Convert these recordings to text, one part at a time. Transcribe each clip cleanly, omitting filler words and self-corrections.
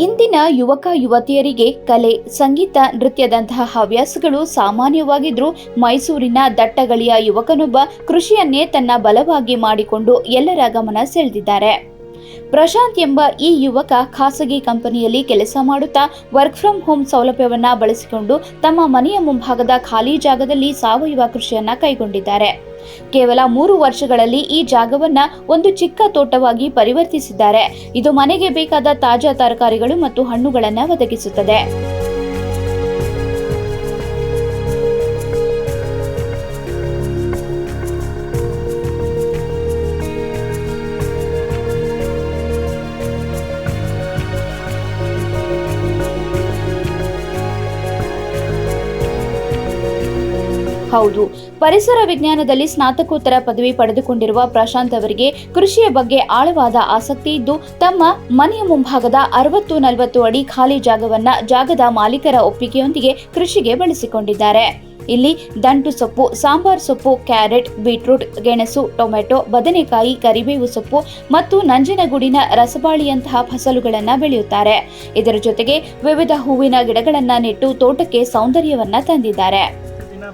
ಇಂದಿನ ಯುವಕ ಯುವತಿಯರಿಗೆ ಕಲೆ, ಸಂಗೀತ, ನೃತ್ಯದಂತಹ ಹವ್ಯಾಸಗಳು ಸಾಮಾನ್ಯವಾಗಿದ್ರೂ ಮೈಸೂರಿನ ದಟ್ಟಗಲಿಯ ಯುವಕನೊಬ್ಬ ಕೃಷಿಯನ್ನೇ ತನ್ನ ಬಲವಾಗಿ ಮಾಡಿಕೊಂಡು ಎಲ್ಲರ ಗಮನ ಸೆಳೆದಿದ್ದಾರೆ. ಪ್ರಶಾಂತ್ ಎಂಬ ಈ ಯುವಕ ಖಾಸಗಿ ಕಂಪನಿಯಲ್ಲಿ ಕೆಲಸ ಮಾಡುತ್ತಾ ವರ್ಕ್ ಫ್ರಮ್ ಹೋಮ್ ಸೌಲಭ್ಯವನ್ನ ಬಳಸಿಕೊಂಡು ತಮ್ಮ ಮನೆಯ ಮುಂಭಾಗದ ಖಾಲಿ ಜಾಗದಲ್ಲಿ ಸಾವಯವ ಕೃಷಿಯನ್ನ ಕೈಗೊಂಡಿದ್ದಾರೆ. ಕೇವಲ 3 ವರ್ಷಗಳಲ್ಲಿ ಈ ಜಾಗವನ್ನ ಒಂದು ಚಿಕ್ಕ ತೋಟವಾಗಿ ಪರಿವರ್ತಿಸಿದ್ದಾರೆ. ಇದು ಮನೆಗೆ ಬೇಕಾದ ತಾಜಾ ತರಕಾರಿಗಳು ಮತ್ತು ಹಣ್ಣುಗಳನ್ನು ಒದಗಿಸುತ್ತದೆ. ಹೌದು, ಪರಿಸರ ವಿಜ್ಞಾನದಲ್ಲಿ ಸ್ನಾತಕೋತ್ತರ ಪದವಿ ಪಡೆದುಕೊಂಡಿರುವ ಪ್ರಶಾಂತ್ ಅವರಿಗೆ ಕೃಷಿಯ ಬಗ್ಗೆ ಆಳವಾದ ಆಸಕ್ತಿ ಇದ್ದು, ತಮ್ಮ ಮನೆಯ ಮುಂಭಾಗದ 60-40 ಅಡಿ ಖಾಲಿ ಜಾಗದ ಮಾಲೀಕರ ಒಪ್ಪಿಗೆಯೊಂದಿಗೆ ಕೃಷಿಗೆ ಬಳಸಿಕೊಂಡಿದ್ದಾರೆ. ಇಲ್ಲಿ ದಂಟು ಸೊಪ್ಪು, ಸಾಂಬಾರ್ ಸೊಪ್ಪು, ಕ್ಯಾರೆಟ್, ಬೀಟ್ರೂಟ್, ಗೆಣಸು, ಟೊಮೆಟೊ, ಬದನೆಕಾಯಿ, ಕರಿಬೇವು ಸೊಪ್ಪು ಮತ್ತು ನಂಜನಗೂಡಿನ ರಸಬಾಳಿಯಂತಹ ಫಸಲುಗಳನ್ನು ಬೆಳೆಯುತ್ತಾರೆ. ಇದರ ಜೊತೆಗೆ ವಿವಿಧ ಹೂವಿನ ಗಿಡಗಳನ್ನು ನೆಟ್ಟು ತೋಟಕ್ಕೆ ಸೌಂದರ್ಯವನ್ನ ತಂದಿದ್ದಾರೆ.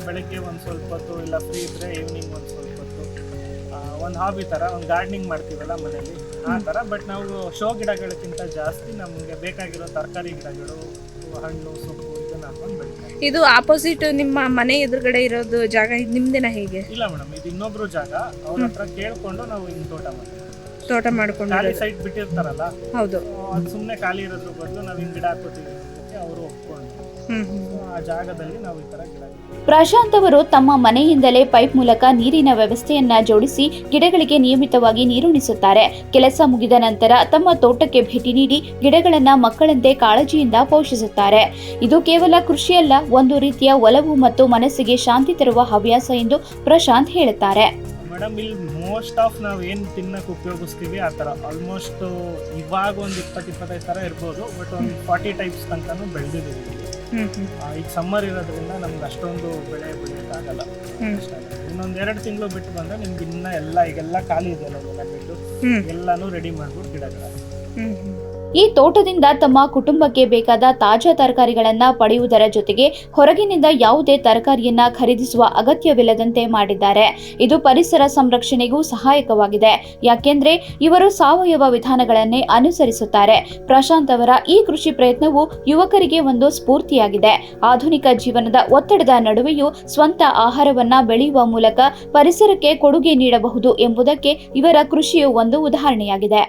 ಬೆಳಗ್ಗೆ ಒಂದು ಸ್ವಲ್ಪ ಹೊತ್ತು ಇಲ್ಲ ಫ್ರೀ ಇದ್ರೆ ಈವ್ನಿಂಗ್ ಒಂದು ಸ್ವಲ್ಪ ಹೊತ್ತು ಒಂದು ಹಾಬಿ ಥರ ಒಂದು ಗಾರ್ಡನಿಂಗ್ ಮಾಡ್ತೀವಲ್ಲ ಮನೆಯಲ್ಲಿ ಆ ಥರ. ಬಟ್ ನಾವು ಶೋ ಗಿಡಗಳಕ್ಕಿಂತ ಜಾಸ್ತಿ ನಮಗೆ ಬೇಕಾಗಿರೋ ತರಕಾರಿ ಗಿಡಗಳು, ಹಣ್ಣು, ಸೊಪ್ಪು ಇದನ್ನ ಹಾಕೊಂಡು ಬೆಳಿತೀವಿ. ಇದು ಆಪೋಸಿಟ್ ನಿಮ್ಮ ಮನೆ ಎದುರುಗಡೆ ಇರೋದು ಜಾಗ ನಿಮ್ದೇನಾ? ಹೇಗೆ? ಇಲ್ಲ ಮೇಡಮ್, ಇದು ಇನ್ನೊಬ್ರು ಜಾಗ. ಅವ್ರ ಹತ್ರ ಕೇಳ್ಕೊಂಡು ನಾವು ಹಿಂಗೆ ತೋಟ ಮಾಡ್ಕೊಂಡು ಖಾಲಿ ಸೈಟ್ ಬಿಟ್ಟಿರ್ತಾರಲ್ಲ, ಹೌದು, ಅದು ಸುಮ್ಮನೆ ಖಾಲಿ ಇರೋದ್ರ ಬದಲು ನಾವು ಹಿಂಗೆ ಗಿಡ ಹಾಕೋತೀವಿ ಅಂತ ಅವರು ಒಪ್ಕೊಂಡು ಆ ಜಾಗದಲ್ಲಿ ನಾವು ಈ ತರ ಗಿಡ. ಪ್ರಶಾಂತ್ ಅವರು ತಮ್ಮ ಮನೆಯಿಂದಲೇ ಪೈಪ್ ಮೂಲಕ ನೀರಿನ ವ್ಯವಸ್ಥೆಯನ್ನ ಜೋಡಿಸಿ ಗಿಡಗಳಿಗೆ ನಿಯಮಿತವಾಗಿ ನೀರುಣಿಸುತ್ತಾರೆ. ಕೆಲಸ ಮುಗಿದ ನಂತರ ತಮ್ಮ ತೋಟಕ್ಕೆ ಭೇಟಿ ನೀಡಿ ಗಿಡಗಳನ್ನ ಮಕ್ಕಳಂತೆ ಕಾಳಜಿಯಿಂದ ಪೋಷಿಸುತ್ತಾರೆ. ಇದು ಕೇವಲ ಕೃಷಿಯಲ್ಲ, ಒಂದು ರೀತಿಯ ಒಲವು ಮತ್ತು ಮನಸ್ಸಿಗೆ ಶಾಂತಿ ತರುವ ಹವ್ಯಾಸ ಎಂದು ಪ್ರಶಾಂತ್ ಹೇಳುತ್ತಾರೆ. ಮೇಡಮ್, ಇಲ್ಲಿ ಮೋಸ್ಟ್ ಆಫ್ ನಾವು ಏನು ತಿನ್ನಕ್ಕೆ ಉಪಯೋಗಿಸ್ತೀವಿ ಆ ಥರ ಆಲ್ಮೋಸ್ಟ್ ಇವಾಗ ಒಂದು 20-25 ಥರ ಇರ್ಬೋದು. ಬಟ್ ಒಂದು 40 ಟೈಪ್ಸ್ ತನಕನೂ ಬೆಳೆದಿದ್ದೀವಿ. ಈಗ ಸಮ್ಮರ್ ಇರೋದ್ರಿಂದ ನಮ್ಗೆ ಅಷ್ಟೊಂದು ಬೆಳೆ ಬೆಳೆಯೋಕ್ಕಾಗಲ್ಲ. ಇನ್ನೊಂದು 2 ತಿಂಗಳು ಬಿಟ್ಟು ಬಂದ್ರೆ ನಿಮ್ಗೆ ಇನ್ನ ಈಗೆಲ್ಲ ಖಾಲಿ ಇದೆಯಲ್ಲ, ಬಿಟ್ಟು ಎಲ್ಲಾನು ರೆಡಿ ಮಾಡ್ಬಿಟ್ಟು ಗಿಡಗಳ. ಈ ತೋಟದಿಂದ ತಮ್ಮ ಕುಟುಂಬಕ್ಕೆ ಬೇಕಾದ ತಾಜಾ ತರಕಾರಿಗಳನ್ನ ಪಡೆಯುವುದರ ಜೊತೆಗೆ ಹೊರಗಿನಿಂದ ಯಾವುದೇ ತರಕಾರಿಯನ್ನ ಖರೀದಿಸುವ ಅಗತ್ಯವಿಲ್ಲದಂತೆ ಮಾಡಿದ್ದಾರೆ. ಇದು ಪರಿಸರ ಸಂರಕ್ಷಣೆಗೂ ಸಹಾಯಕವಾಗಿದೆ, ಯಾಕೆಂದ್ರೆ ಇವರು ಸಾವಯವ ವಿಧಾನಗಳನ್ನೇ ಅನುಸರಿಸುತ್ತಾರೆ. ಪ್ರಶಾಂತ್ ಅವರ ಈ ಕೃಷಿ ಪ್ರಯತ್ನವು ಯುವಕರಿಗೆ ಒಂದು ಸ್ಫೂರ್ತಿಯಾಗಿದೆ. ಆಧುನಿಕ ಜೀವನದ ಒತ್ತಡದ ನಡುವೆಯೂ ಸ್ವಂತ ಆಹಾರವನ್ನ ಬೆಳೆಯುವ ಮೂಲಕ ಪರಿಸರಕ್ಕೆ ಕೊಡುಗೆ ನೀಡಬಹುದು ಎಂಬುದಕ್ಕೆ ಇವರ ಕೃಷಿಯು ಒಂದು ಉದಾಹರಣೆಯಾಗಿದೆ.